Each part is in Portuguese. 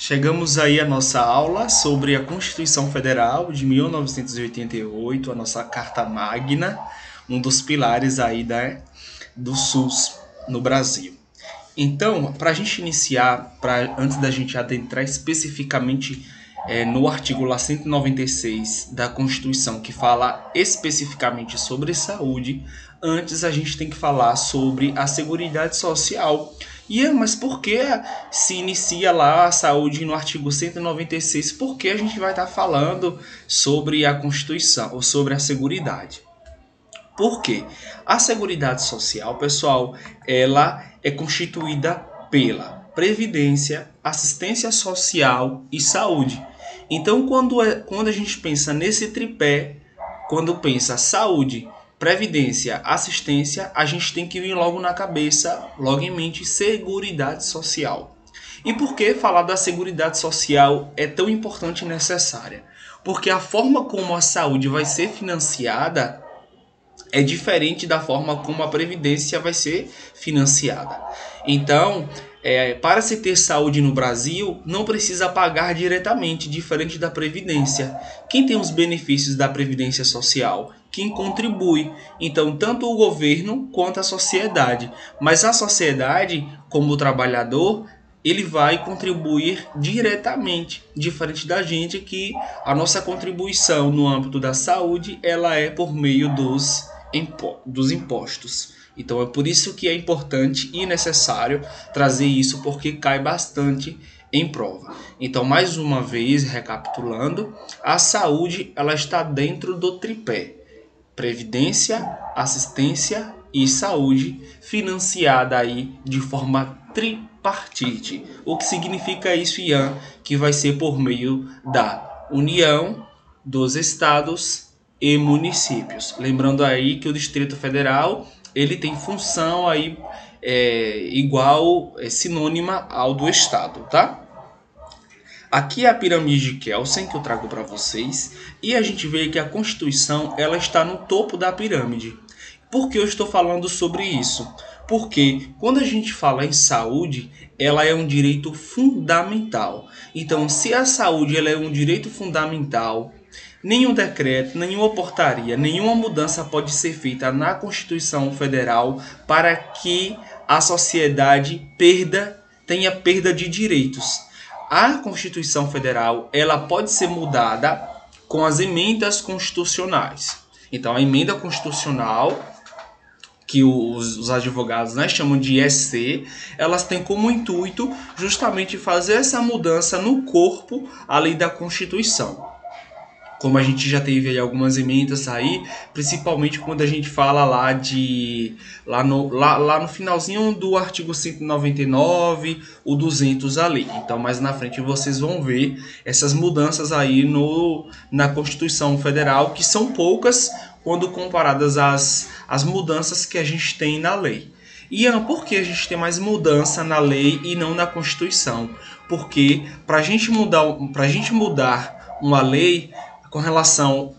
Chegamos aí à nossa aula sobre a Constituição Federal de 1988, a nossa Carta Magna, um dos pilares aí do SUS no Brasil. Então, para a gente iniciar, antes da gente adentrar especificamente no artigo lá 196 da Constituição, que fala especificamente sobre saúde, antes a gente tem que falar sobre a Seguridade Social. Mas por que se inicia lá a saúde no artigo 196? Por que a gente vai estar falando sobre a Constituição ou sobre a Seguridade? Por quê? A Seguridade Social, pessoal, ela é constituída pela Previdência, Assistência Social e Saúde. Então, quando a gente pensa nesse tripé, quando pensa saúde, previdência, assistência, a gente tem que vir logo na cabeça, logo em mente, Seguridade Social. E por que falar da Seguridade Social é tão importante e necessária? Porque a forma como a saúde vai ser financiada é diferente da forma como a previdência vai ser financiada. Então, para se ter saúde no Brasil, não precisa pagar diretamente, diferente da previdência. Quem tem os benefícios da previdência social? Quem contribui. Então, tanto o governo quanto a sociedade. Mas a sociedade, como o trabalhador, ele vai contribuir diretamente, diferente da gente, que a nossa contribuição no âmbito da saúde ela é por meio dos impostos. Então é por isso que é importante e necessário trazer isso, porque cai bastante em prova. Então, mais uma vez, recapitulando, a saúde ela está dentro do tripé: previdência, assistência e saúde, financiada aí de forma tripartite. O que significa isso, Ian? Que vai ser por meio da União, dos estados e municípios. Lembrando aí que o Distrito Federal ele tem função aí sinônima ao do estado, tá? Aqui é a pirâmide de Kelsen que eu trago para vocês, e a gente vê que a Constituição ela está no topo da pirâmide. Por que eu estou falando sobre isso? Porque quando a gente fala em saúde, ela é um direito fundamental. Então, se a saúde ela é um direito fundamental, nenhum decreto, nenhuma portaria, nenhuma mudança pode ser feita na Constituição Federal para que a sociedade tenha perda de direitos. A Constituição Federal ela pode ser mudada com as emendas constitucionais. Então, a emenda constitucional, que os advogados chamam de EC, elas têm como intuito justamente fazer essa mudança no corpo ali da Constituição. Como a gente já teve aí algumas emendas aí, principalmente quando a gente fala lá no finalzinho do artigo 199, o 200 ali. Então, mais na frente vocês vão ver essas mudanças aí na Constituição Federal, que são poucas quando comparadas às mudanças que a gente tem na lei. Ian, por que a gente tem mais mudança na lei e não na Constituição? Porque para a gente mudar uma lei com relação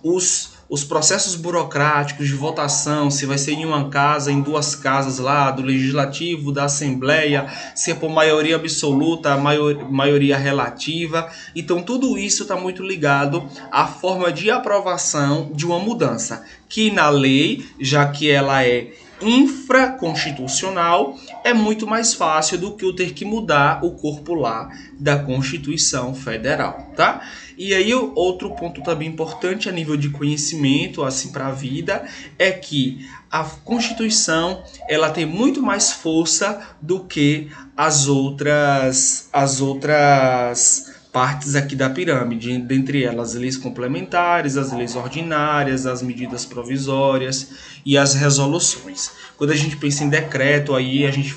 os processos burocráticos de votação, se vai ser em uma casa, em duas casas lá, do Legislativo, da Assembleia, se é por maioria absoluta, maioria relativa. Então tudo isso está muito ligado à forma de aprovação de uma mudança, que na lei, já que ela é infraconstitucional, é muito mais fácil do que eu ter que mudar o corpo lá da Constituição Federal, tá? E aí outro ponto também importante a nível de conhecimento, assim, para a vida, é que a Constituição ela tem muito mais força do que as outras partes aqui da pirâmide, dentre elas as leis complementares, as leis ordinárias, as medidas provisórias e as resoluções. Quando a gente pensa em decreto, aí a gente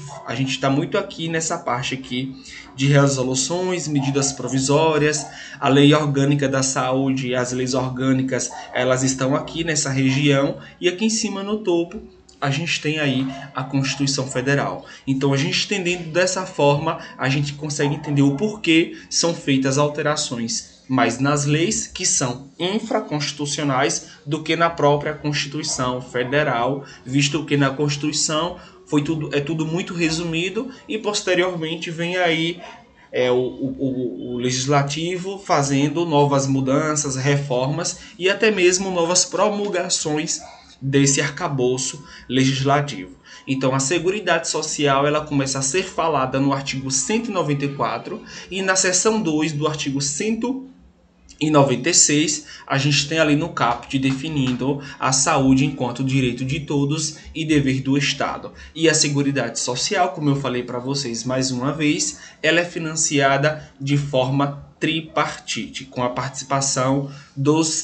está muito aqui nessa parte aqui de resoluções, medidas provisórias, a lei orgânica da saúde, as leis orgânicas, elas estão aqui nessa região, e aqui em cima no topo a gente tem aí a Constituição Federal. Então, a gente entendendo dessa forma, a gente consegue entender o porquê são feitas alterações mais nas leis que são infraconstitucionais do que na própria Constituição Federal, visto que na Constituição é tudo muito resumido, e posteriormente vem aí o legislativo fazendo novas mudanças, reformas e até mesmo novas promulgações desse arcabouço legislativo. Então, a Seguridade Social ela começa a ser falada no artigo 194 e na seção 2 do artigo 196, a gente tem ali no caput definindo a saúde enquanto direito de todos e dever do Estado. E a Seguridade Social, como eu falei para vocês mais uma vez, ela é financiada de forma tripartite, com a participação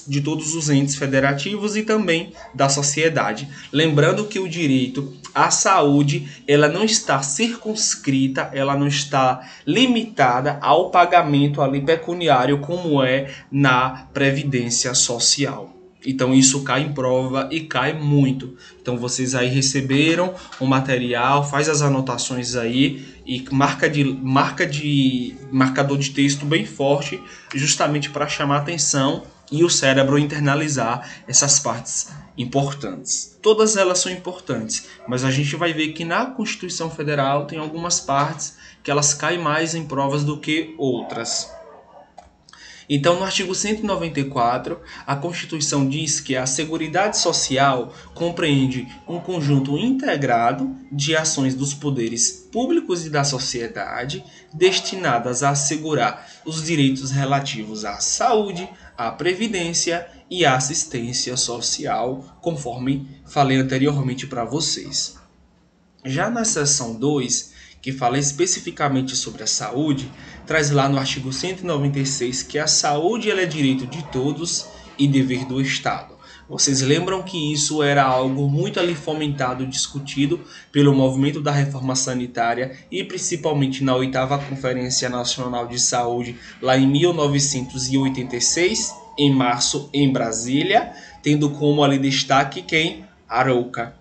de todos os entes federativos e também da sociedade. Lembrando que o direito à saúde ela não está circunscrita, ela não está limitada ao pagamento ali pecuniário como é na Previdência Social. Então isso cai em prova e cai muito. Então vocês aí receberam o material, faz as anotações aí e marcador de texto bem forte, justamente para chamar atenção e o cérebro internalizar essas partes importantes. Todas elas são importantes, mas a gente vai ver que na Constituição Federal tem algumas partes que elas caem mais em provas do que outras. Então, no artigo 194, a Constituição diz que a Seguridade Social compreende um conjunto integrado de ações dos poderes públicos e da sociedade destinadas a assegurar os direitos relativos à saúde, à previdência e à assistência social, conforme falei anteriormente para vocês. Já na seção 2, que fala especificamente sobre a saúde, traz lá no artigo 196 que a saúde ela é direito de todos e dever do Estado. Vocês lembram que isso era algo muito ali fomentado e discutido pelo movimento da reforma sanitária e principalmente na 8ª Conferência Nacional de Saúde, lá em 1986, em março, em Brasília, tendo como ali destaque quem? Arouca.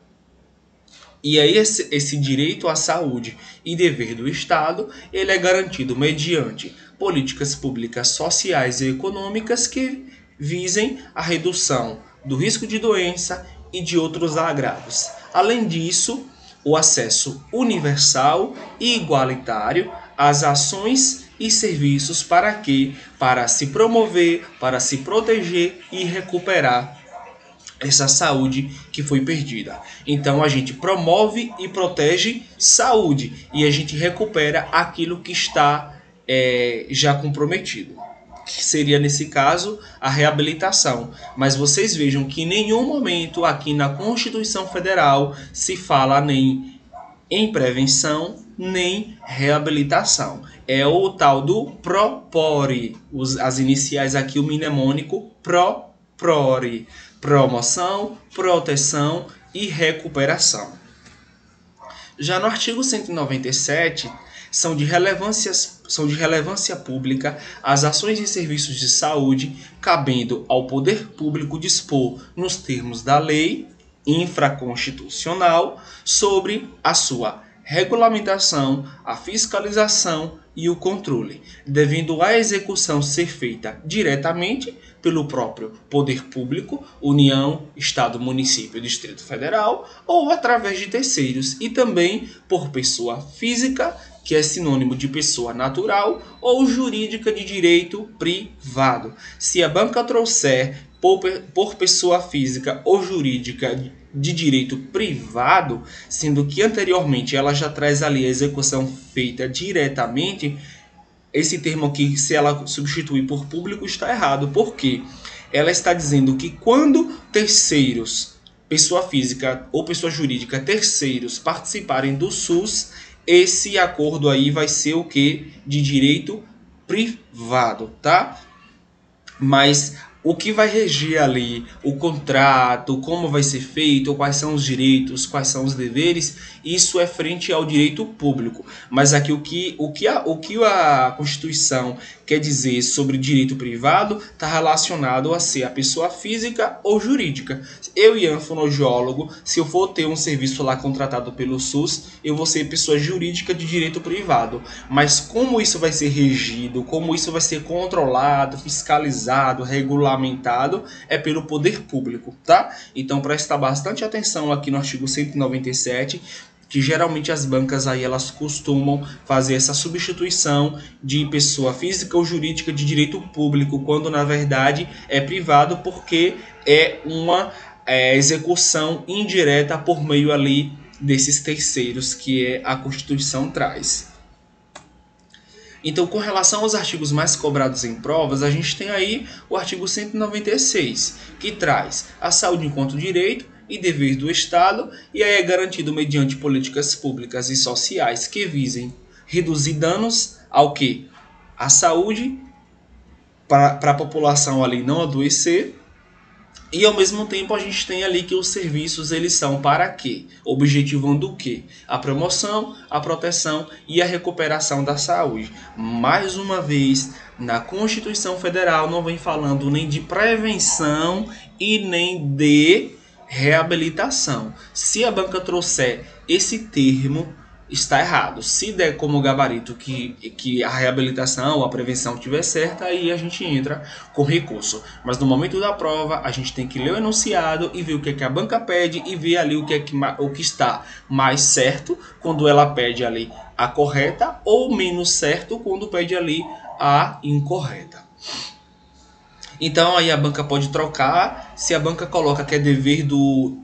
E aí esse direito à saúde e dever do Estado, ele é garantido mediante políticas públicas sociais e econômicas que visem a redução do risco de doença e de outros agravos. Além disso, o acesso universal e igualitário às ações e serviços para se promover, para se proteger e recuperar essa saúde que foi perdida. Então a gente promove e protege saúde e a gente recupera aquilo que está já comprometido, que seria nesse caso a reabilitação. Mas vocês vejam que em nenhum momento aqui na Constituição Federal se fala nem em prevenção nem reabilitação. É o tal do PROPORE, as iniciais aqui, o mnemônico PROPORE. Promoção, proteção e recuperação. Já no artigo 197, são de relevância pública as ações e serviços de saúde, cabendo ao poder público dispor, nos termos da lei infraconstitucional, sobre a sua regulamentação, a fiscalização e o controle, devendo a execução ser feita diretamente pelo próprio poder público, União, Estado, Município e Distrito Federal, ou através de terceiros, e também por pessoa física, que é sinônimo de pessoa natural, ou jurídica de direito privado. Se a banca trouxer por pessoa física ou jurídica de direito privado, sendo que anteriormente ela já traz ali a execução feita diretamente, esse termo aqui, se ela substituir por público, está errado. Por quê? Ela está dizendo que quando terceiros, pessoa física ou pessoa jurídica, terceiros participarem do SUS, esse acordo aí vai ser o quê? De direito privado, tá? Mas o que vai reger ali o contrato, como vai ser feito, quais são os direitos, quais são os deveres, isso é frente ao direito público. Mas aqui o que a Constituição quer dizer sobre direito privado está relacionado a ser a pessoa física ou jurídica. Eu, Ian, fonoaudiólogo, se eu for ter um serviço lá contratado pelo SUS, eu vou ser pessoa jurídica de direito privado. Mas como isso vai ser regido, como isso vai ser controlado, fiscalizado, regulamentado, é pelo poder público, tá? Então prestar bastante atenção aqui no artigo 197, que geralmente as bancas aí elas costumam fazer essa substituição de pessoa física ou jurídica de direito público, quando na verdade é privado, porque é uma execução indireta por meio ali desses terceiros que a Constituição traz. Então, com relação aos artigos mais cobrados em provas, a gente tem aí o artigo 196, que traz a saúde enquanto direito e dever do Estado, e aí é garantido mediante políticas públicas e sociais que visem reduzir danos ao que? A saúde, para a população ali não adoecer, e ao mesmo tempo a gente tem ali que os serviços eles são para quê? Objetivando o quê? A promoção, a proteção e a recuperação da saúde. Mais uma vez, na Constituição Federal não vem falando nem de prevenção e nem de reabilitação. Se a banca trouxer esse termo, está errado. Se der como gabarito que a reabilitação ou a prevenção estiver certa, aí a gente entra com recurso. Mas no momento da prova, a gente tem que ler o enunciado e ver o que, que a banca pede e ver ali o que está mais certo quando ela pede ali a correta ou menos certo quando pede ali a incorreta. Então aí a banca pode trocar. Se a banca coloca que é dever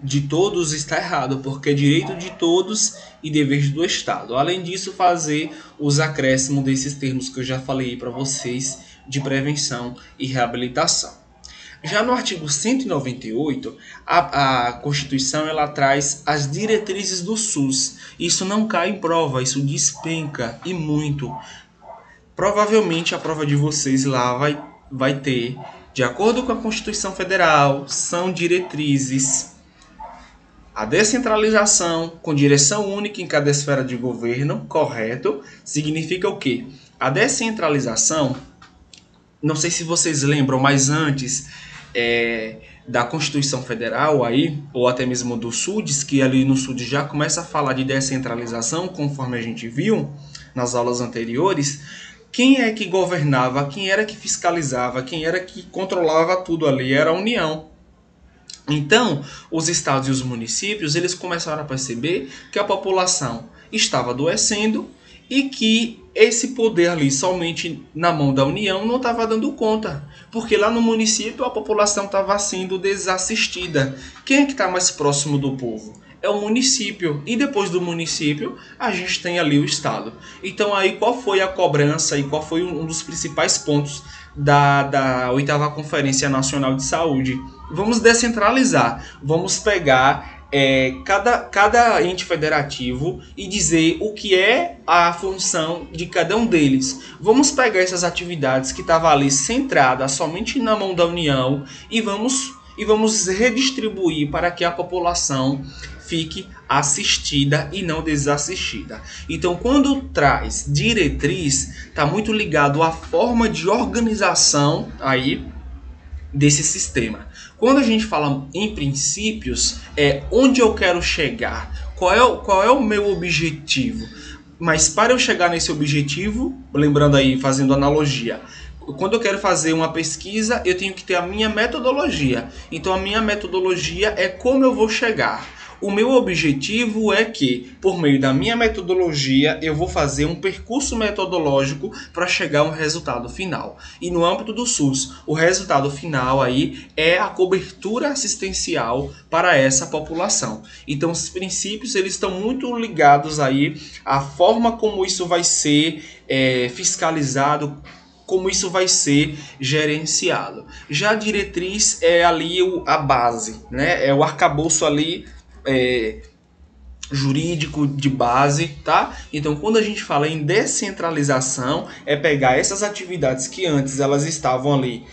de todos, está errado, porque é direito de todos e dever do Estado. Além disso, fazer os acréscimos desses termos que eu já falei para vocês, de prevenção e reabilitação. Já no artigo 198, a Constituição ela traz as diretrizes do SUS. Isso não cai em prova, isso despenca e muito. Provavelmente a prova de vocês lá vai ter, de acordo com a Constituição Federal, são diretrizes. A descentralização com direção única em cada esfera de governo, correto? Significa o quê? A descentralização, não sei se vocês lembram, mas antes da Constituição Federal aí, ou até mesmo do SUDES, que ali no SUDES já começa a falar de descentralização, conforme a gente viu nas aulas anteriores. Quem é que governava, quem era que fiscalizava, quem era que controlava tudo ali? Era a União. Então, os estados e os municípios, eles começaram a perceber que a população estava adoecendo e que esse poder ali somente na mão da União não estava dando conta. Porque lá no município a população estava sendo desassistida. Quem é que está mais próximo do povo? É o município, e depois do município a gente tem ali o Estado. Então aí qual foi a cobrança e qual foi um dos principais pontos da 8ª Conferência Nacional de Saúde? Vamos descentralizar, vamos pegar cada ente federativo e dizer o que é a função de cada um deles. Vamos pegar essas atividades que estavam ali centradas somente na mão da União e vamos redistribuir para que a população fique assistida e não desassistida. Então, quando traz diretriz, está muito ligado à forma de organização aí desse sistema. Quando a gente fala em princípios, é onde eu quero chegar, qual é o meu objetivo. Mas para eu chegar nesse objetivo, lembrando aí, fazendo analogia, quando eu quero fazer uma pesquisa, eu tenho que ter a minha metodologia. Então a minha metodologia é como eu vou chegar. O meu objetivo é que, por meio da minha metodologia, eu vou fazer um percurso metodológico para chegar a um resultado final. E no âmbito do SUS, o resultado final aí é a cobertura assistencial para essa população. Então, os princípios eles estão muito ligados aí à forma como isso vai ser fiscalizado, como isso vai ser gerenciado. Já a diretriz é ali a base, né? É o arcabouço ali jurídico de base, tá? Então, quando a gente fala em descentralização, é pegar essas atividades que antes elas estavam ali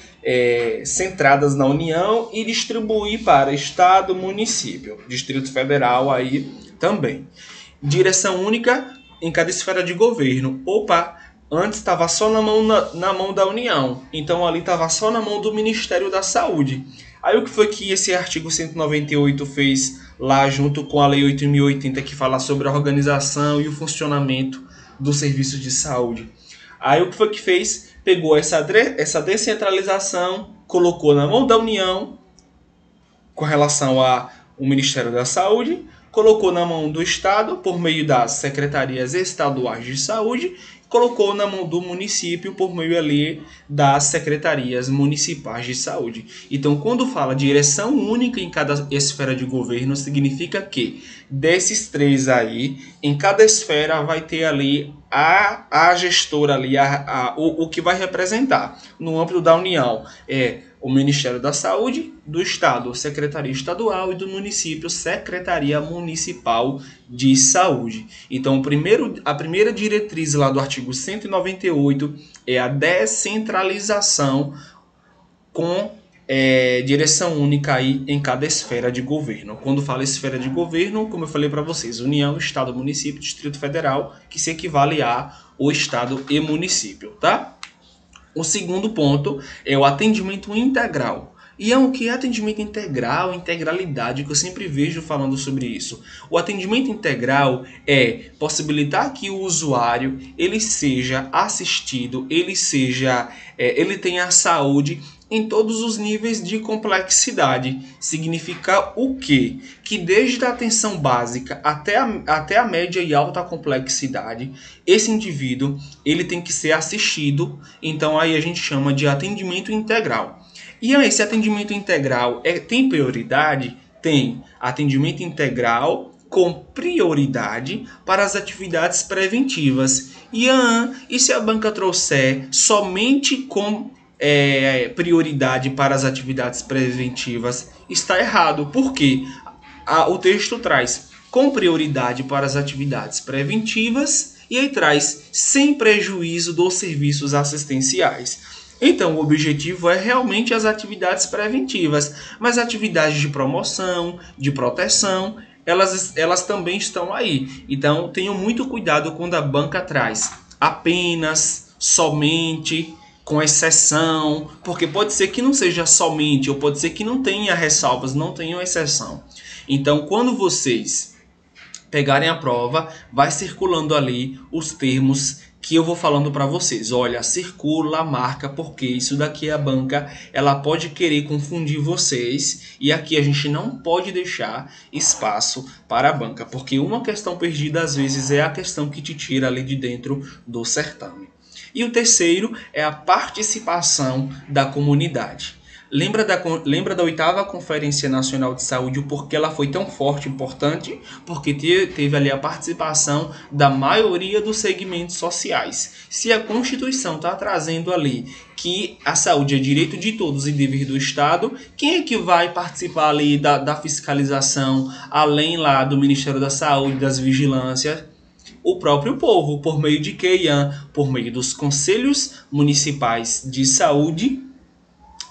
centradas na União e distribuir para Estado, município, Distrito Federal aí também. Direção única em cada esfera de governo. Opa! Antes estava só na mão da União, então ali estava só na mão do Ministério da Saúde. Aí o que foi que esse artigo 198 fez lá junto com a Lei 8.080, que fala sobre a organização e o funcionamento do serviço de saúde? Aí o que foi que fez? Pegou essa descentralização, colocou na mão da União com relação ao Ministério da Saúde, colocou na mão do Estado por meio das secretarias estaduais de saúde, colocou na mão do município por meio ali das secretarias municipais de saúde. Então, quando fala direção única em cada esfera de governo, significa que desses três aí, em cada esfera vai ter ali a gestora ali, o que vai representar no âmbito da União é o Ministério da Saúde, do Estado, Secretaria Estadual, e do município, Secretaria Municipal de Saúde. Então, a primeira diretriz lá do artigo 198 é a descentralização com direção única aí em cada esfera de governo. Quando fala esfera de governo, como eu falei para vocês, União, Estado, Município, Distrito Federal, que se equivale a o Estado e município, tá? O segundo ponto é o atendimento integral. E é o que é atendimento integral, integralidade, que eu sempre vejo falando sobre isso. O atendimento integral é possibilitar que o usuário ele seja assistido, ele tenha saúde em todos os níveis de complexidade. Significa o quê? Que desde a atenção básica até a média e alta complexidade, esse indivíduo ele tem que ser assistido. Então aí a gente chama de atendimento integral. E aí, esse atendimento integral tem prioridade? Tem. Atendimento integral com prioridade para as atividades preventivas. E se a banca trouxer somente com prioridade para as atividades preventivas, está errado. Por quê? O texto traz com prioridade para as atividades preventivas e aí traz sem prejuízo dos serviços assistenciais. Então, o objetivo é realmente as atividades preventivas, mas atividades de promoção, de proteção, elas também estão aí. Então, tenham muito cuidado quando a banca traz apenas, somente, com exceção, porque pode ser que não seja somente, ou pode ser que não tenha ressalvas, não tenha exceção. Então, quando vocês pegarem a prova, vai circulando ali os termos que eu vou falando para vocês. Olha, circula, marca, porque isso daqui é a banca, ela pode querer confundir vocês, e aqui a gente não pode deixar espaço para a banca, porque uma questão perdida às vezes é a questão que te tira ali de dentro do certame. E o terceiro é a participação da comunidade. Lembra da 8ª Conferência Nacional de Saúde, porque ela foi tão forte e importante? Porque teve ali a participação da maioria dos segmentos sociais. Se a Constituição está trazendo ali que a saúde é direito de todos e dever do Estado, quem é que vai participar ali da fiscalização, além lá do Ministério da Saúde, das vigilâncias? O próprio povo, por meio de quê, Ian? Por meio dos conselhos municipais de saúde,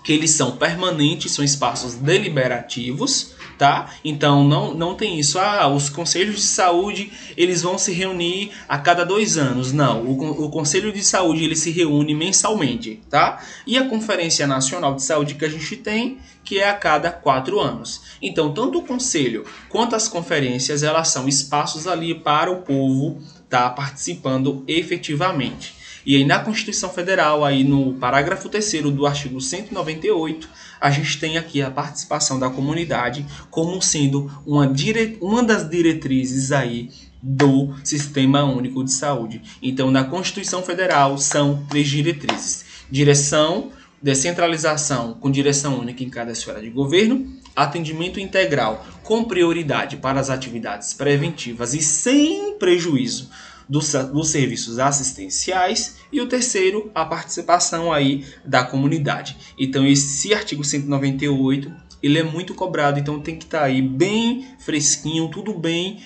que eles são permanentes, são espaços deliberativos, tá? Então não tem isso, os conselhos de saúde eles vão se reunir a cada 2 anos, não, o conselho de saúde ele se reúne mensalmente, tá? E a Conferência Nacional de Saúde que a gente tem, que é a cada 4 anos. Então tanto o conselho quanto as conferências, elas são espaços ali para o povo tá participando efetivamente. E aí na Constituição Federal, aí no parágrafo 3º do artigo 198, a gente tem aqui a participação da comunidade como sendo uma das diretrizes aí do Sistema Único de Saúde. Então, na Constituição Federal são 3 diretrizes. Direção, descentralização com direção única em cada esfera de governo, atendimento integral com prioridade para as atividades preventivas e sem prejuízo dos serviços assistenciais, e o terceiro, a participação aí da comunidade. Então esse artigo 198, ele é muito cobrado, então tem que estar aí bem fresquinho, tudo bem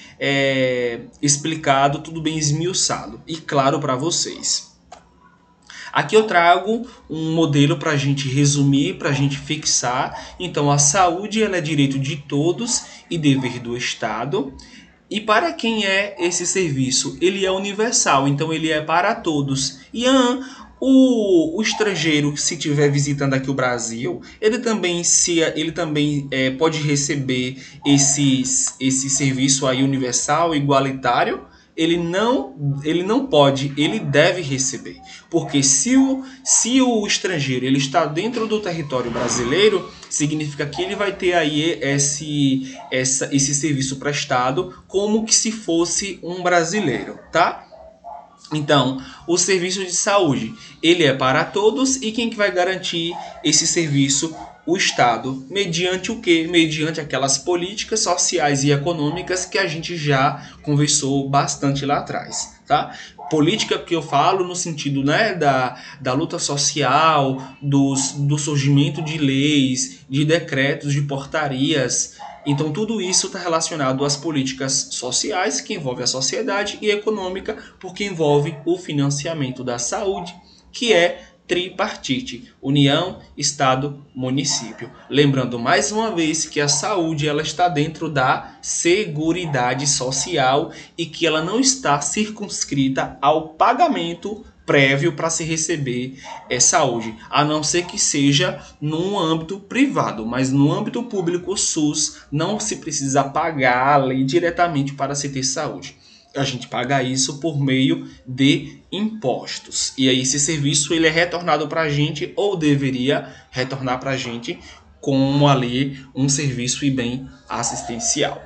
explicado, tudo bem esmiuçado e claro para vocês. Aqui eu trago um modelo para a gente resumir, para a gente fixar. Então a saúde ela é direito de todos e dever do Estado. E para quem é esse serviço? Ele é universal, então ele é para todos. E o estrangeiro, se estiver visitando aqui o Brasil, ele também pode receber esse serviço aí universal, igualitário. ele não pode, ele deve receber. Porque se o estrangeiro ele está dentro do território brasileiro, significa que ele vai ter aí esse serviço prestado como que se fosse um brasileiro, tá? Então, o serviço de saúde, ele é para todos e quem que vai garantir esse serviço? O Estado. Mediante o quê? Mediante aquelas políticas sociais e econômicas que a gente já conversou bastante lá atrás, tá? Política que eu falo no sentido, né, da luta social, do surgimento de leis, de decretos, de portarias. Então tudo isso está relacionado às políticas sociais, que envolve a sociedade, e econômica, porque envolve o financiamento da saúde, que é tripartite: União, Estado, Município. Lembrando mais uma vez que a saúde ela está dentro da Seguridade Social e que ela não está circunscrita ao pagamento prévio para se receber saúde, a não ser que seja no âmbito privado, mas no âmbito público, o SUS, não se precisa pagar a lei diretamente para se ter saúde. A gente paga isso por meio de impostos. E aí esse serviço ele é retornado para a gente, ou deveria retornar para a gente, como ali um serviço e bem assistencial,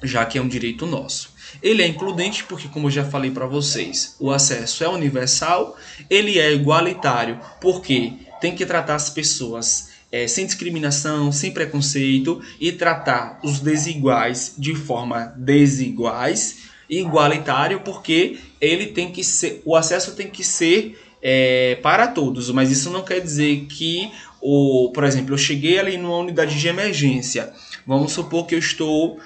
já que é um direito nosso. Ele é includente porque, como eu já falei para vocês, o acesso é universal, ele é igualitário porque tem que tratar as pessoas sem discriminação, sem preconceito, e tratar os desiguais de forma desiguais. Igualitário porque ele tem que ser, o acesso tem que ser para todos, mas isso não quer dizer que, por exemplo, eu cheguei ali numa unidade de emergência, vamos supor que eu estou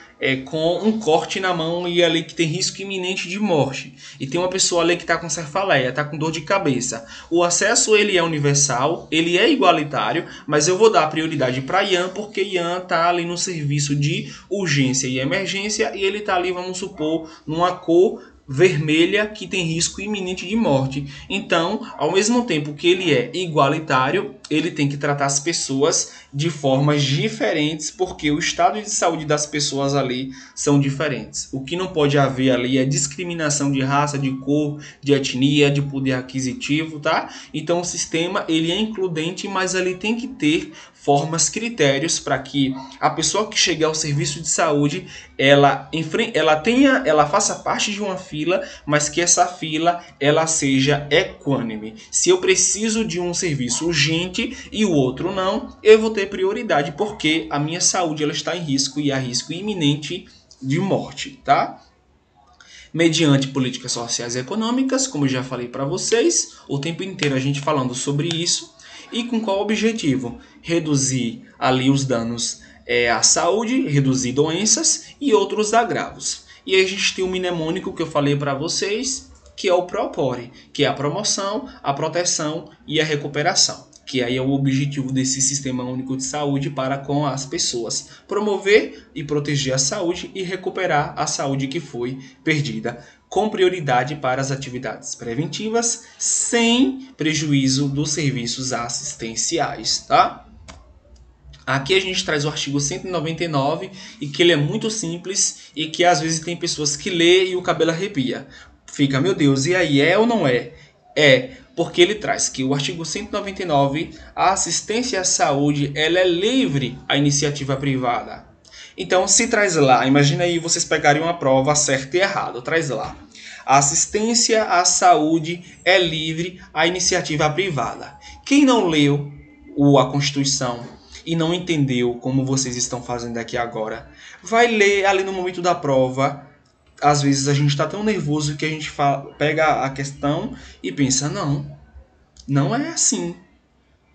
com um corte na mão e ali que tem risco iminente de morte, e tem uma pessoa ali que está com cefaleia, está com dor de cabeça. O acesso ele é universal, ele é igualitário, mas eu vou dar prioridade para Ian porque Ian está ali no serviço de urgência e emergência e ele está ali, vamos supor, numa cor vermelha que tem risco iminente de morte. Então, ao mesmo tempo que ele é igualitário, ele tem que tratar as pessoas de formas diferentes, porque o estado de saúde das pessoas ali são diferentes. O que não pode haver ali é discriminação de raça, de cor, de etnia, de poder aquisitivo, tá? Então o sistema ele é includente, mas ele tem que ter formas, critérios para que a pessoa que chegue ao serviço de saúde ela faça parte de uma fila, mas que essa fila ela seja equânime. Se eu preciso de um serviço urgente e o outro não, eu vou ter prioridade porque a minha saúde ela está em risco e há risco iminente de morte, tá? Mediante políticas sociais e econômicas, como eu já falei para vocês, o tempo inteiro a gente falando sobre isso. E com qual objetivo? Reduzir ali os danos à saúde, reduzir doenças e outros agravos. E aí a gente tem o mnemônico que eu falei para vocês, que é o PROPORE, que é a promoção, a proteção e a recuperação. Que aí é o objetivo desse Sistema Único de Saúde para com as pessoas. Promover e proteger a saúde e recuperar a saúde que foi perdida, com prioridade para as atividades preventivas, sem prejuízo dos serviços assistenciais, tá? Aqui a gente traz o artigo 199 e que ele é muito simples e que às vezes tem pessoas que lê e o cabelo arrepia. Fica, meu Deus, e aí é ou não é? É, porque ele traz que o artigo 199, a assistência à saúde, ela é livre à iniciativa privada. Então, se traz lá, imagina aí vocês pegarem uma prova certo e errado, traz lá. A assistência à saúde é livre à iniciativa privada. Quem não leu a Constituição e não entendeu como vocês estão fazendo aqui agora, vai ler ali no momento da prova. Às vezes a gente está tão nervoso que a gente pega a questão e pensa, não é assim.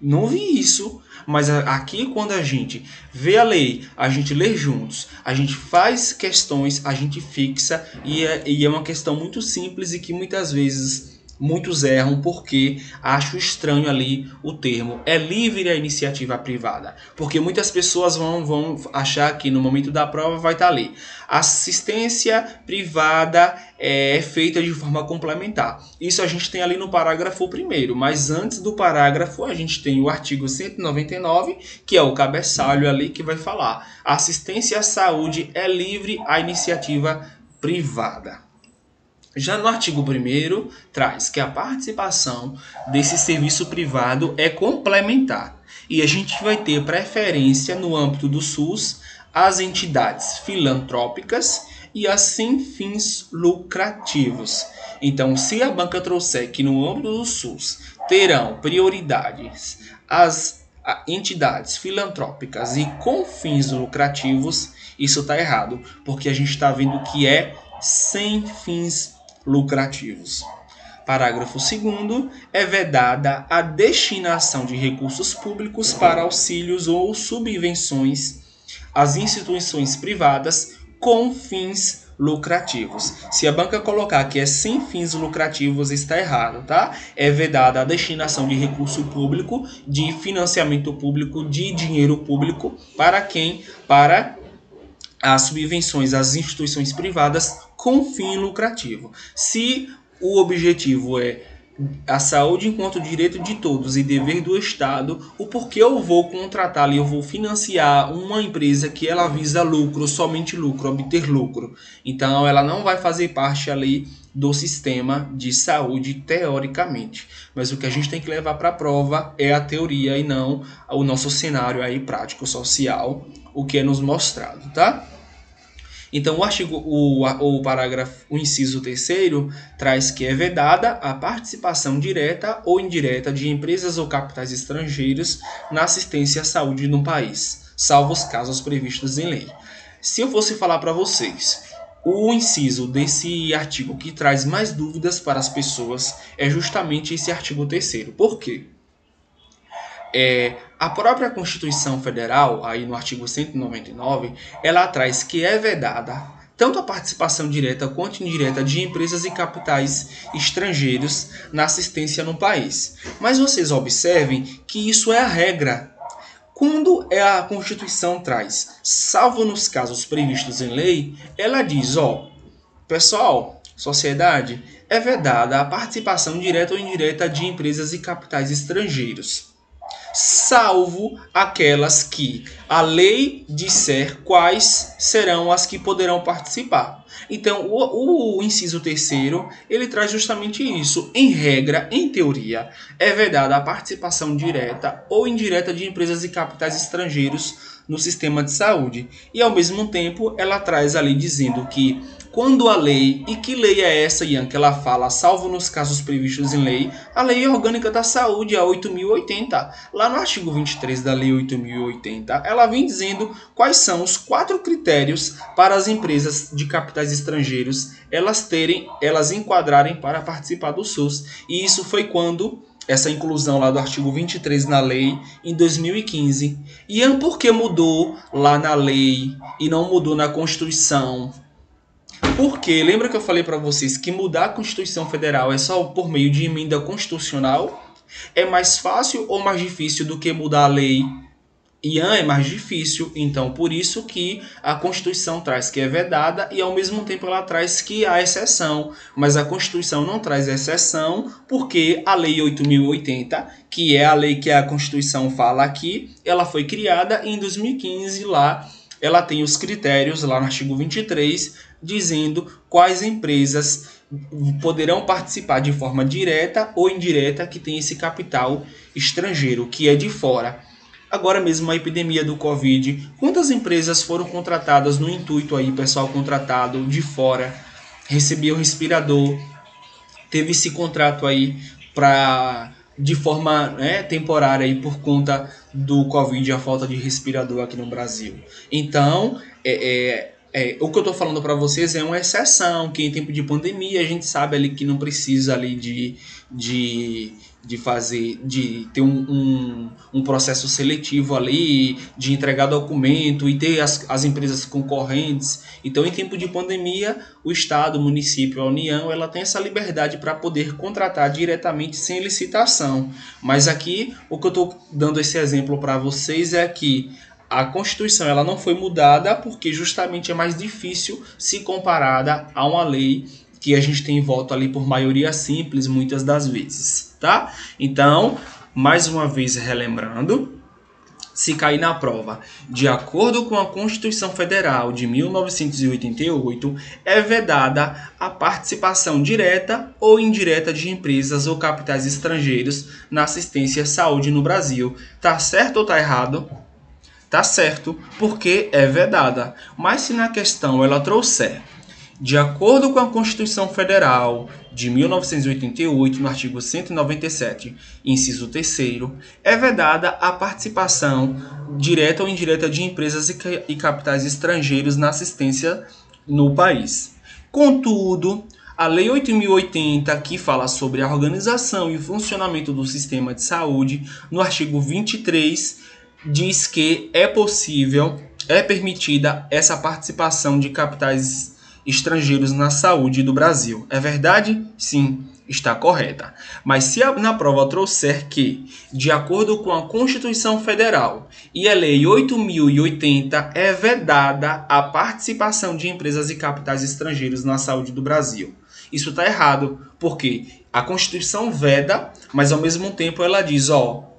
Não vi isso, mas aqui quando a gente vê a lei, a gente lê juntos, a gente faz questões, a gente fixa e é uma questão muito simples e que muitas vezes muitos erram porque acham estranho ali o termo. É livre a iniciativa privada, porque muitas pessoas vão achar que no momento da prova vai estar ali. Assistência privada é feita de forma complementar. Isso a gente tem ali no parágrafo 1º, mas antes do parágrafo a gente tem o artigo 199, que é o cabeçalho ali que vai falar: assistência à saúde é livre à iniciativa privada. Já no artigo 1º, traz que a participação desse serviço privado é complementar e a gente vai ter preferência no âmbito do SUS às entidades filantrópicas e as sem fins lucrativos. Então, se a banca trouxer que no âmbito do SUS terão prioridades as entidades filantrópicas e com fins lucrativos, isso está errado, porque a gente está vendo que é sem fins lucrativos. Parágrafo 2º, é vedada a destinação de recursos públicos para auxílios ou subvenções às instituições privadas com fins lucrativos. Se a banca colocar que é sem fins lucrativos, está errado, tá? É vedada a destinação de recurso público, de financiamento público, de dinheiro público para quem? Para as subvenções às instituições privadas com fim lucrativo. Se o objetivo é a saúde enquanto direito de todos e dever do Estado, o porquê eu vou contratar ali, eu vou financiar uma empresa que ela visa lucro, somente lucro, obter lucro. Então ela não vai fazer parte ali do sistema de saúde teoricamente. Mas o que a gente tem que levar para a prova é a teoria e não o nosso cenário aí prático social, o que é nos mostrado, tá? Então, o inciso 3º traz que é vedada a participação direta ou indireta de empresas ou capitais estrangeiros na assistência à saúde no país, salvo os casos previstos em lei. Se eu fosse falar para vocês, o inciso desse artigo que traz mais dúvidas para as pessoas é justamente esse artigo 3º. Por quê? A própria Constituição Federal, aí no artigo 199, ela traz que é vedada tanto a participação direta quanto indireta de empresas e capitais estrangeiros na assistência no país. Mas vocês observem que isso é a regra. Quando a Constituição traz, salvo nos casos previstos em lei, ela diz, pessoal, sociedade, é vedada a participação direta ou indireta de empresas e capitais estrangeiros, salvo aquelas que a lei disser quais serão as que poderão participar. Então, o inciso 3º, ele traz justamente isso. Em regra, em teoria, é vedada a participação direta ou indireta de empresas e capitais estrangeiros no sistema de saúde. E, ao mesmo tempo, ela traz ali dizendo que quando a lei, e que lei é essa, Ian, que ela fala, salvo nos casos previstos em lei, a Lei Orgânica da Saúde, a 8.080, lá no artigo 23 da Lei 8.080, ela vem dizendo quais são os 4 critérios para as empresas de capitais estrangeiros elas enquadrarem para participar do SUS. E isso foi quando essa inclusão lá do artigo 23 na lei em 2015. Ian, por que mudou lá na lei e não mudou na Constituição? Porque lembra que eu falei para vocês que mudar a Constituição Federal é só por meio de emenda constitucional? É mais fácil ou mais difícil do que mudar a lei? Ian, é mais difícil, então por isso que a Constituição traz que é vedada e ao mesmo tempo ela traz que há exceção. Mas a Constituição não traz exceção porque a Lei 8.080, que é a lei que a Constituição fala aqui, ela foi criada em 2015 lá. Ela tem os critérios lá no artigo 23, dizendo quais empresas poderão participar de forma direta ou indireta que tem esse capital estrangeiro, que é de fora. Agora mesmo a epidemia do Covid, quantas empresas foram contratadas no intuito aí, pessoal contratado de fora, recebia o respirador, teve esse contrato aí de forma temporária aí por conta do Covid, a falta de respirador aqui no Brasil. Então, o que eu estou falando para vocês é uma exceção, que em tempo de pandemia a gente sabe ali que não precisa ali de ter um processo seletivo ali, de entregar documento e ter as empresas concorrentes. Então, em tempo de pandemia, o Estado, o município, a União, ela tem essa liberdade para poder contratar diretamente sem licitação. Mas aqui, o que eu estou dando esse exemplo para vocês é que a Constituição ela não foi mudada porque justamente é mais difícil se comparada a uma lei que a gente tem voto ali por maioria simples muitas das vezes, tá? Então, mais uma vez relembrando, se cair na prova, de acordo com a Constituição Federal de 1988, é vedada a participação direta ou indireta de empresas ou capitais estrangeiros na assistência à saúde no Brasil. Tá certo ou tá errado? Tá certo, porque é vedada. Mas se na questão ela trouxer, de acordo com a Constituição Federal de 1988, no artigo 197, inciso 3º, é vedada a participação direta ou indireta de empresas e capitais estrangeiros na assistência no país. Contudo, a Lei 8.080, que fala sobre a organização e o funcionamento do sistema de saúde, no artigo 23, diz que é possível, é permitida essa participação de capitais estrangeiros na saúde do Brasil. É verdade? Sim, está correta. Mas se na prova trouxer que, de acordo com a Constituição Federal e a Lei 8.080, é vedada a participação de empresas e capitais estrangeiros na saúde do Brasil. Isso está errado, porque a Constituição veda, mas ao mesmo tempo ela diz,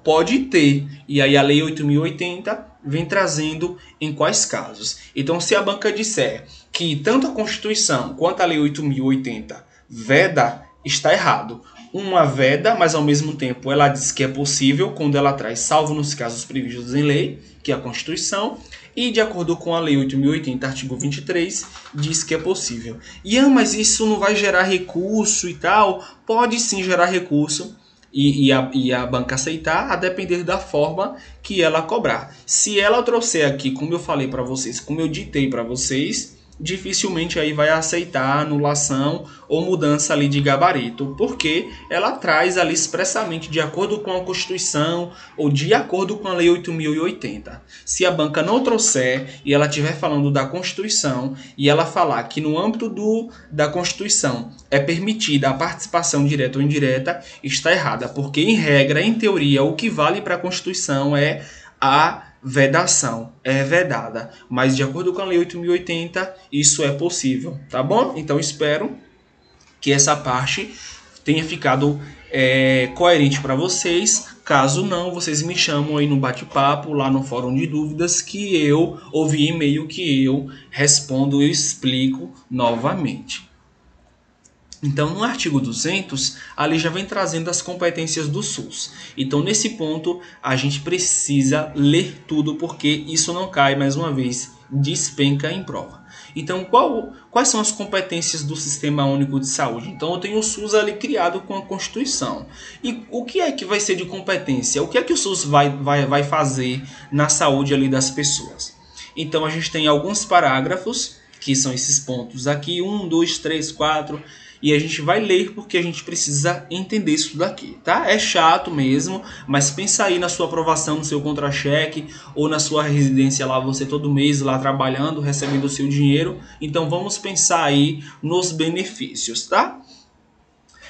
pode ter. E aí a Lei 8.080 vem trazendo em quais casos. Então, se a banca disser que tanto a Constituição quanto a Lei 8.080 veda, está errado. Uma veda, mas ao mesmo tempo ela diz que é possível quando ela traz salvo nos casos previstos em lei, que é a Constituição, e de acordo com a Lei 8.080, artigo 23, diz que é possível. Mas isso não vai gerar recurso e tal? Pode sim gerar recurso. E a banca aceitar, a depender da forma que ela cobrar. Se ela trouxer aqui, como eu falei para vocês, como eu ditei para vocês, dificilmente aí vai aceitar anulação ou mudança ali de gabarito, porque ela traz ali expressamente de acordo com a Constituição ou de acordo com a Lei 8.080. Se a banca não trouxer e ela estiver falando da Constituição e ela falar que no âmbito da Constituição é permitida a participação direta ou indireta, está errada, porque em regra, em teoria, o que vale para a Constituição é a vedação, é vedada, mas de acordo com a Lei 8.080, isso é possível, tá bom? Então espero que essa parte tenha ficado coerente para vocês. Caso não, vocês me chamam aí no bate-papo, lá no fórum de dúvidas, que eu ouvi e-mail que eu respondo e explico novamente. Então, no artigo 200, ali já vem trazendo as competências do SUS. Então, nesse ponto, a gente precisa ler tudo, porque isso não cai, mais uma vez, despenca em prova. Então, quais são as competências do Sistema Único de Saúde? Então, eu tenho o SUS ali criado com a Constituição. E o que é que vai ser de competência? O que é que o SUS vai fazer na saúde ali das pessoas? Então, a gente tem alguns parágrafos, que são esses pontos aqui, 1, 2, 3, 4... E a gente vai ler porque a gente precisa entender isso daqui, tá? É chato mesmo, mas pensa aí na sua aprovação, no seu contra-cheque ou na sua residência lá, você todo mês lá trabalhando, recebendo o seu dinheiro. Então vamos pensar aí nos benefícios, tá?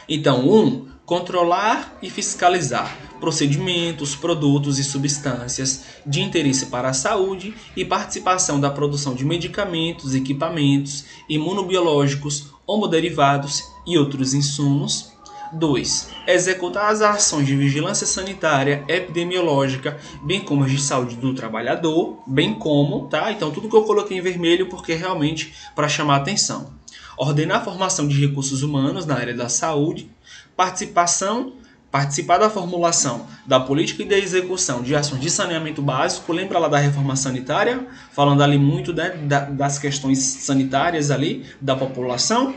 Então, controlar e fiscalizar procedimentos, produtos e substâncias de interesse para a saúde e participação da produção de medicamentos, equipamentos, imunobiológicos, homoderivados e outros insumos. 2. Executar as ações de vigilância sanitária, epidemiológica, bem como as de saúde do trabalhador, bem como, tá? Então tudo que eu coloquei em vermelho porque realmente para chamar atenção. Ordenar a formação de recursos humanos na área da saúde, participar da formulação da política e da execução de ações de saneamento básico. Lembra lá da reforma sanitária? Falando ali muito, né, das questões sanitárias ali da população.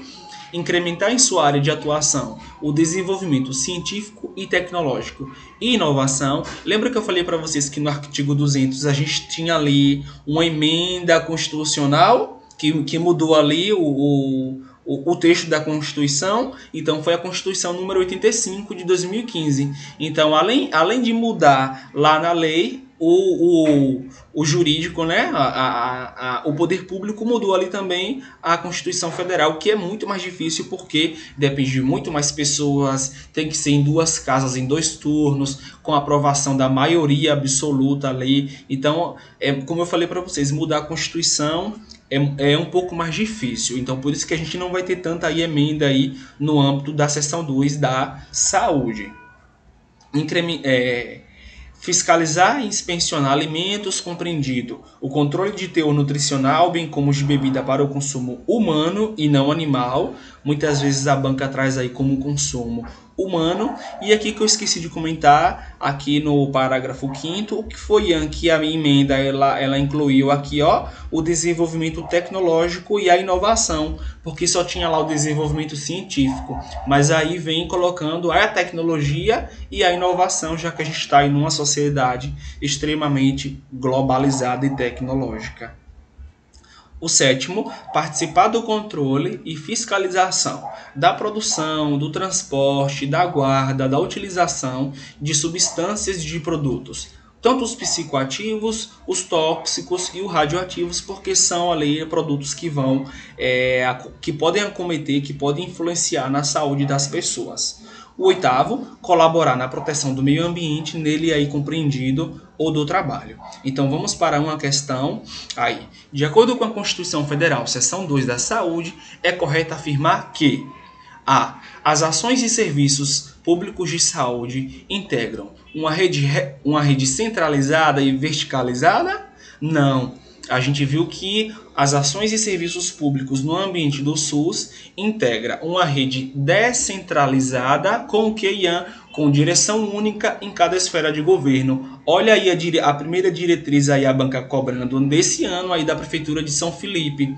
Incrementar em sua área de atuação o desenvolvimento científico e tecnológico e inovação. Lembra que eu falei para vocês que no artigo 200 a gente tinha ali uma emenda constitucional que mudou ali o texto da Constituição? Então foi a Constituição número 85 de 2015. Então, além de mudar lá na lei, o jurídico, né, o poder público mudou ali também a Constituição Federal, que é muito mais difícil porque depende de muito mais pessoas, tem que ser em 2 casas, em 2 turnos, com a aprovação da maioria absoluta ali. Então, como eu falei para vocês, mudar a Constituição é um pouco mais difícil. Então, por isso que a gente não vai ter tanta emenda aí no âmbito da seção 2 da saúde. Fiscalizar e inspecionar alimentos, compreendido o controle de teor nutricional, bem como de bebida para o consumo humano e não animal. Muitas vezes a banca traz aí como consumo humano. E aqui que eu esqueci de comentar, aqui no parágrafo 5º, o que foi que a minha emenda ela incluiu aqui, ó, o desenvolvimento tecnológico e a inovação, porque só tinha lá o desenvolvimento científico, mas aí vem colocando a tecnologia e a inovação, já que a gente está em uma sociedade extremamente globalizada e tecnológica. O 7º, participar do controle e fiscalização da produção, do transporte, da guarda, da utilização de substâncias de produtos, tanto os psicoativos, os tóxicos e os radioativos, porque são ali produtos que que podem acometer, que podem influenciar na saúde das pessoas. O 8º, colaborar na proteção do meio ambiente, nele aí compreendido ou do trabalho. Então vamos para uma questão aí. De acordo com a Constituição Federal, seção 2 da saúde, é correto afirmar que as ações e serviços públicos de saúde integram uma rede centralizada e verticalizada? Não. A gente viu que as ações e serviços públicos no ambiente do SUS integra uma rede descentralizada com o que, Ian? Com direção única em cada esfera de governo. Olha aí a primeira diretriz aí a banca cobrando desse ano aí da Prefeitura de São Felipe,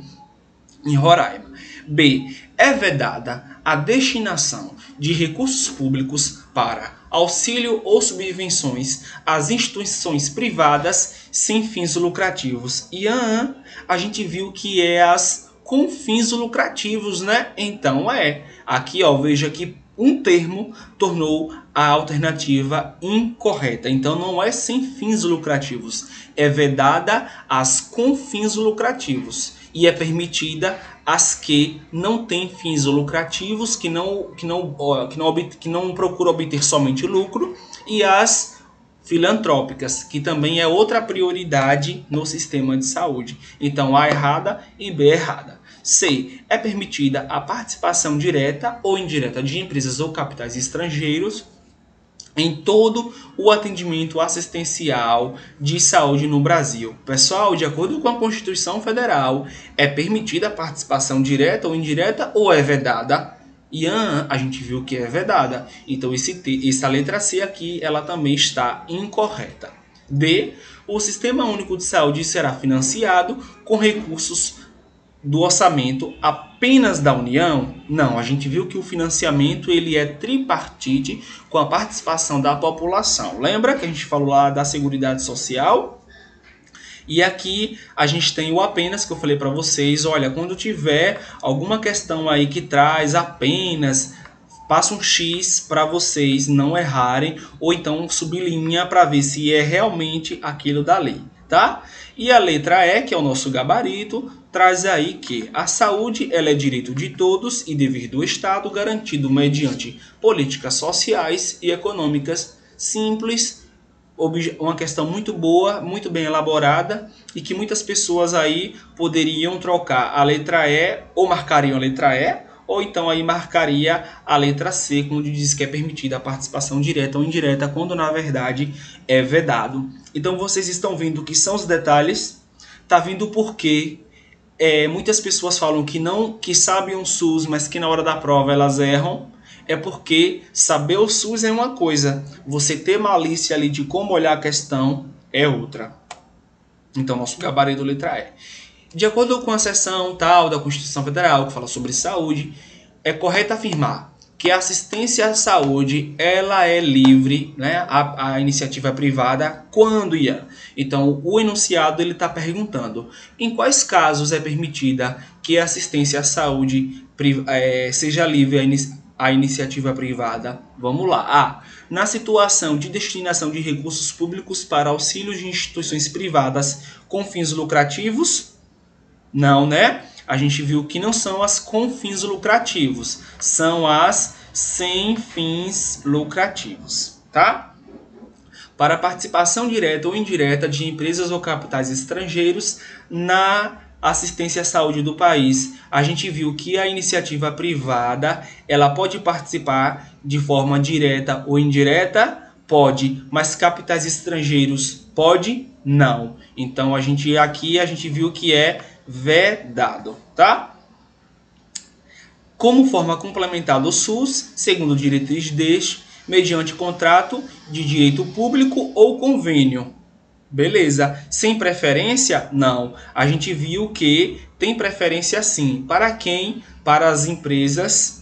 em Roraima. B. É vedada a destinação de recursos públicos para auxílio ou subvenções às instituições privadas sem fins lucrativos. E a gente viu que é as com fins lucrativos, né? Então aqui, ó, veja que um termo tornou a alternativa incorreta. Então não é sem fins lucrativos, é vedada as com fins lucrativos e é permitida as que não têm fins lucrativos, que não procuram obter somente lucro, e as filantrópicas, que também é outra prioridade no sistema de saúde. Então A errada e B errada. C. É permitida a participação direta ou indireta de empresas ou capitais estrangeiros em todo o atendimento assistencial de saúde no Brasil. Pessoal, de acordo com a Constituição Federal, é permitida a participação direta ou indireta ou é vedada? E a gente viu que é vedada. Então essa letra C aqui, ela também está incorreta. D. O Sistema Único de Saúde será financiado com recursos do orçamento apenas da União? Não, a gente viu que o financiamento ele é tripartite com a participação da população. Lembra que a gente falou lá da Seguridade Social? E aqui a gente tem o apenas que eu falei para vocês. Olha, quando tiver alguma questão aí que traz apenas, passa um X para vocês não errarem, ou então sublinha para ver se é realmente aquilo da lei, tá? E a letra E, que é o nosso gabarito, traz aí que a saúde ela é direito de todos e dever do Estado, garantido mediante políticas sociais e econômicas simples, uma questão muito boa, muito bem elaborada, e que muitas pessoas aí poderiam trocar a letra E, ou marcariam a letra E, ou então aí marcaria a letra C, quando diz que é permitida a participação direta ou indireta, quando na verdade é vedado. Então vocês estão vendo que são os detalhes, tá vindo porque muitas pessoas falam que sabem o SUS, mas que na hora da prova elas erram. É porque saber o SUS é uma coisa, você ter malícia ali de como olhar a questão é outra. Então nosso gabarito letra E. De acordo com a seção tal da Constituição Federal, que fala sobre saúde, é correto afirmar que a assistência à saúde ela é livre, né, a iniciativa privada, quando ia. Então, o enunciado está perguntando em quais casos é permitida que a assistência à saúde seja livre a iniciativa privada. Vamos lá. A. Na situação de destinação de recursos públicos para auxílio de instituições privadas com fins lucrativos. Não, né? A gente viu que não são as com fins lucrativos, são as sem fins lucrativos, tá? Para participação direta ou indireta de empresas ou capitais estrangeiros na assistência à saúde do país, a gente viu que a iniciativa privada ela pode participar de forma direta ou indireta. Pode. Mas capitais estrangeiros pode? Não. Então aqui a gente viu que é vedado, tá? Como forma complementar do SUS, segundo diretriz deste, mediante contrato de direito público ou convênio. Beleza. Sem preferência? Não. A gente viu que tem preferência sim. Para quem? Para as empresas.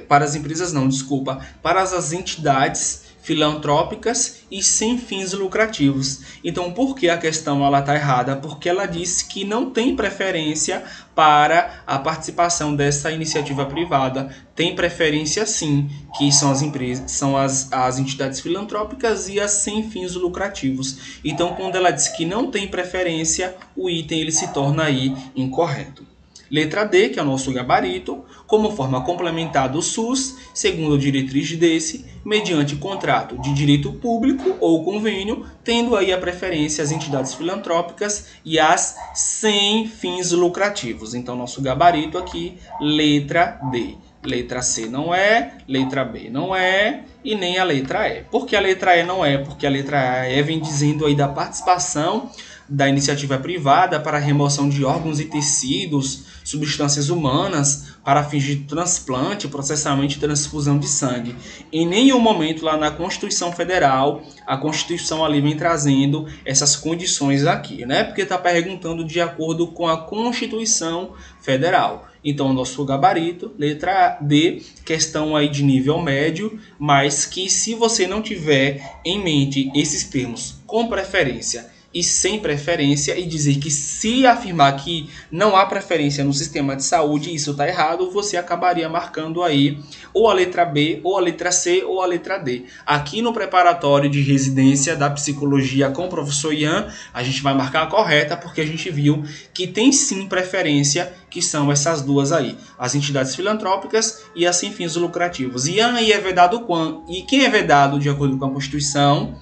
Para as empresas não, desculpa. Para as entidades filantrópicas e sem fins lucrativos. Então, por que a questão está errada? Porque ela disse que não tem preferência para a participação dessa iniciativa privada. Tem preferência sim, que são as empresas, são as entidades filantrópicas e as sem fins lucrativos. Então, quando ela diz que não tem preferência, o item ele se torna aí incorreto. Letra D, que é o nosso gabarito, como forma complementar do SUS, segundo a diretriz desse, mediante contrato de direito público ou convênio, tendo aí a preferência as entidades filantrópicas e as sem fins lucrativos. Então, nosso gabarito aqui, letra D. Letra C não é, letra B não é e nem a letra E. Por que a letra E não é? Porque a letra E vem dizendo aí da participação da iniciativa privada para a remoção de órgãos e tecidos, substâncias humanas, para fins de transplante, processamento e transfusão de sangue. Em nenhum momento lá na Constituição Federal, a Constituição ali vem trazendo essas condições aqui, né? Porque está perguntando de acordo com a Constituição Federal. Então, nosso gabarito, letra D, questão aí de nível médio, mas que se você não tiver em mente esses termos com preferência e sem preferência e dizer que se afirmar que não há preferência no sistema de saúde, isso está errado, você acabaria marcando aí ou a letra B, ou a letra C, ou a letra D. Aqui no preparatório de residência da psicologia com o professor Ian, a gente vai marcar a correta porque a gente viu que tem sim preferência, que são essas duas aí, as entidades filantrópicas e as sem fins lucrativos. Ian aí é vedado quando? E quem é vedado de acordo com a Constituição?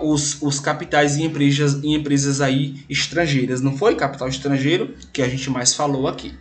Os capitais em empresas aí estrangeiras. Não foi capital estrangeiro que a gente mais falou aqui.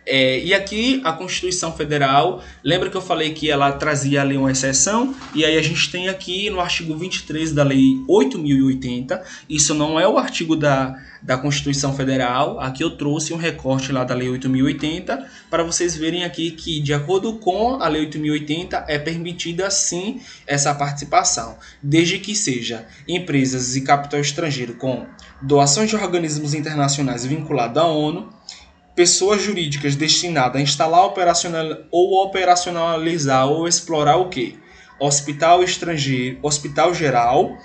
E aqui a Constituição Federal, lembra que eu falei que ela trazia ali uma exceção? E aí a gente tem aqui no artigo 23 da Lei 8.080, isso não é o artigo da Constituição Federal, aqui eu trouxe um recorte lá da Lei 8.080, para vocês verem aqui que de acordo com a Lei 8.080 é permitida sim essa participação, desde que seja empresas e capital estrangeiro com doações de organismos internacionais vinculados à ONU, pessoas jurídicas destinadas a instalar, operacionalizar ou explorar o quê? Hospital estrangeiro, hospital geral,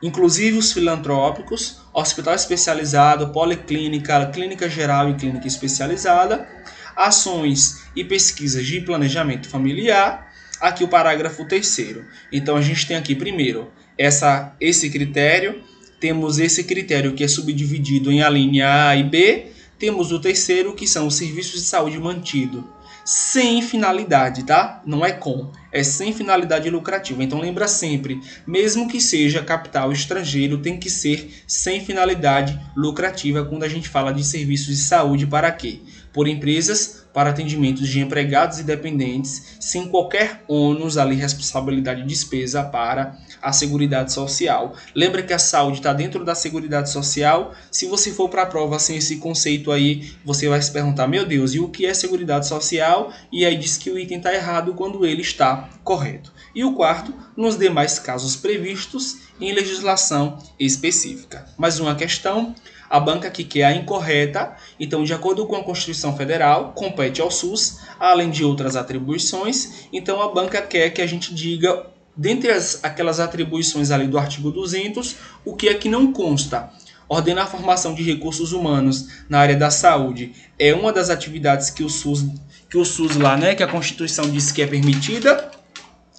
inclusive os filantrópicos, hospital especializado, policlínica, clínica geral e clínica especializada, ações e pesquisas de planejamento familiar. Aqui o parágrafo 3º. Então a gente tem aqui primeiro esse critério, temos esse critério que é subdividido em a linha A e B. Temos o terceiro, que são os serviços de saúde mantido, sem finalidade, tá? Não é com, é sem finalidade lucrativa. Então lembra sempre, mesmo que seja capital estrangeiro, tem que ser sem finalidade lucrativa quando a gente fala de serviços de saúde. Para quê? Por empresas, para atendimentos de empregados e dependentes, sem qualquer ônus ali, responsabilidade de despesa para a Seguridade Social. Lembra que a saúde está dentro da Seguridade Social? Se você for para a prova sem esse conceito aí, você vai se perguntar, meu Deus, e o que é Seguridade Social? E aí diz que o item está errado quando ele está correto. E o quarto, nos demais casos previstos em legislação específica. Mais uma questão. A banca aqui quer a incorreta, então de acordo com a Constituição Federal, compete ao SUS, além de outras atribuições. Então a banca quer que a gente diga, dentre aquelas atribuições ali do artigo 200, o que é que não consta. Ordenar a formação de recursos humanos na área da saúde é uma das atividades que o SUS lá, né, que a Constituição diz que é permitida.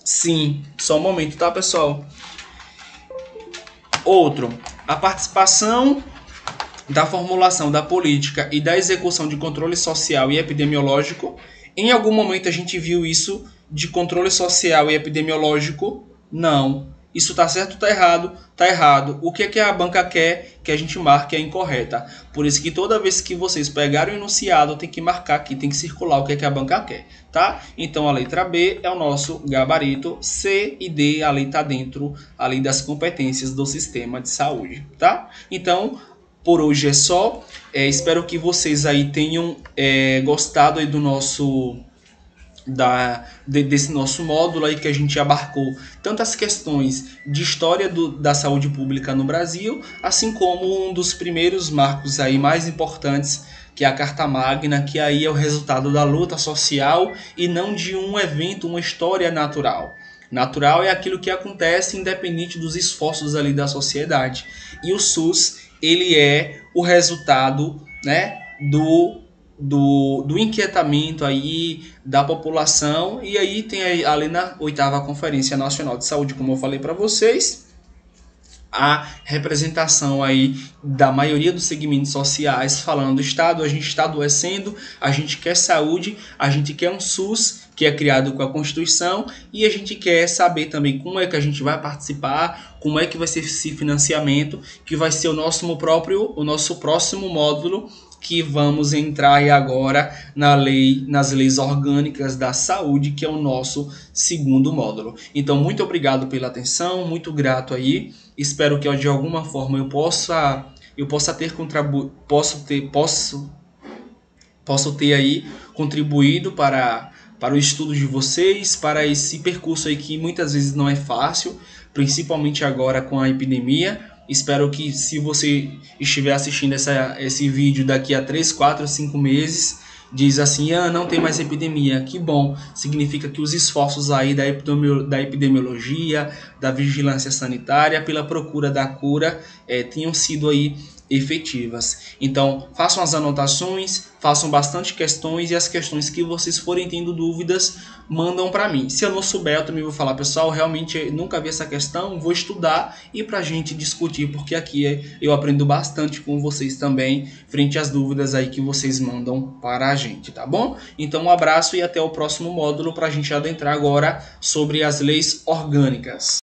Sim, só um momento, tá, pessoal? Outro, a participação da formulação da política e da execução de controle social e epidemiológico. Em algum momento a gente viu isso de controle social e epidemiológico? Não. Isso tá certo ou tá errado? Tá errado. O que é que a banca quer que a gente marque a incorreta? Por isso que toda vez que vocês pegarem o enunciado, tem que marcar aqui, tem que circular o que é que a banca quer, tá? Então a letra B é o nosso gabarito, C e D, a lei tá dentro ali das competências do sistema de saúde, tá? Então, por hoje é só. Espero que vocês aí tenham gostado aí do nosso desse nosso módulo aí, que a gente abarcou tantas questões de história da saúde pública no Brasil, assim como um dos primeiros marcos aí mais importantes, que é a Carta Magna, que aí é o resultado da luta social e não de um evento, uma história natural. Natural é aquilo que acontece independente dos esforços ali da sociedade. E o SUS, ele é o resultado, né, do inquietamento aí da população. E aí tem ali na 8ª Conferência Nacional de Saúde, como eu falei para vocês, a representação aí da maioria dos segmentos sociais falando: Estado, a gente está adoecendo, a gente quer saúde, a gente quer um SUS que é criado com a Constituição, e a gente quer saber também como é que a gente vai participar, como é que vai ser esse financiamento, que vai ser o nosso próximo módulo, que vamos entrar aí agora nas leis orgânicas da saúde, que é o nosso segundo módulo. Então, muito obrigado pela atenção, muito grato aí. Espero que de alguma forma eu possa ter aí contribuído para o estudo de vocês, para esse percurso aí que muitas vezes não é fácil, principalmente agora com a epidemia. Espero que, se você estiver assistindo esse vídeo daqui a 3, 4, 5 meses, diz assim: não tem mais epidemia, que bom, significa que os esforços aí da epidemiologia, da vigilância sanitária pela procura da cura tenham sido aí efetivas. Então, façam as anotações, façam bastante questões, e as questões que vocês forem tendo dúvidas, mandam para mim. Se eu não souber, eu também vou falar: pessoal, realmente nunca vi essa questão, vou estudar e para a gente discutir, porque aqui eu aprendo bastante com vocês também, frente às dúvidas aí que vocês mandam para a gente, tá bom? Então, um abraço e até o próximo módulo, para a gente adentrar agora sobre as leis orgânicas.